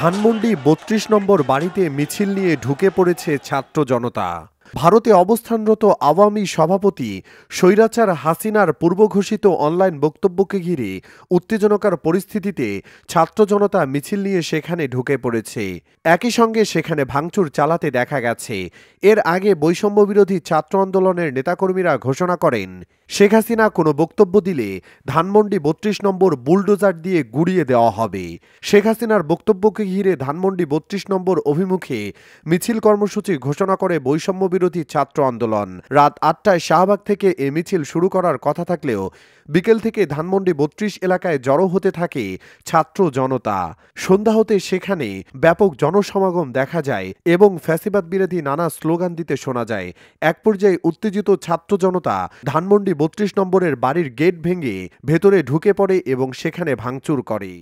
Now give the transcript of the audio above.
ধানমন্ডি ৩২ নম্বর বাড়িতে মিছিল নিয়ে ঢুকে পড়েছে ছাত্র জনতা। ভারতে অবস্থানরত আওয়ামী সভাপতি স্বৈরাচার হাসিনার পূর্বঘোষিত অনলাইন বক্তব্যকে ঘিরে উত্তেজনকর পরিস্থিতিতে ছাত্র জনতা মিছিল নিয়ে সেখানে ঢুকে পড়েছে। একই সঙ্গে সেখানে ভাঙচুর চালাতে দেখা গেছে। এর আগে বৈষম্যবিরোধী ছাত্র আন্দোলনের নেতাকর্মীরা ঘোষণা করেন, শেখ হাসিনা কোনো বক্তব্য দিলে ধানমন্ডি ৩২ নম্বর বুলডোজার দিয়ে গুড়িয়ে দেওয়া হবে। শেখ হাসিনার বক্তব্যকে ঘিরে ধানমন্ডি ৩২ নম্বর অভিমুখে মিছিল কর্মসূচি ঘোষণা করে বৈষম্যবিরোধী ছাত্র আন্দোলন। রাত ৮টায় শাহবাগ থেকে এ মিছিল শুরু করার কথা থাকলেও বিকেল থেকে ধানমন্ডি ৩২ এলাকায় জড়ো হতে থাকে ছাত্র জনতা। সন্ধ্যা হতে সেখানে ব্যাপক জনসমাগম দেখা যায় এবং ফ্যাসিবাদ বিরোধী নানা স্লোগান দিতে শোনা যায়। এক পর্যায়ে উত্তেজিত ছাত্র জনতা ধানমন্ডি ৩২ নম্বরের বাড়ির গেট ভেঙে ভেতরে ঢুকে পড়ে এবং সেখানে ভাঙচুর করে।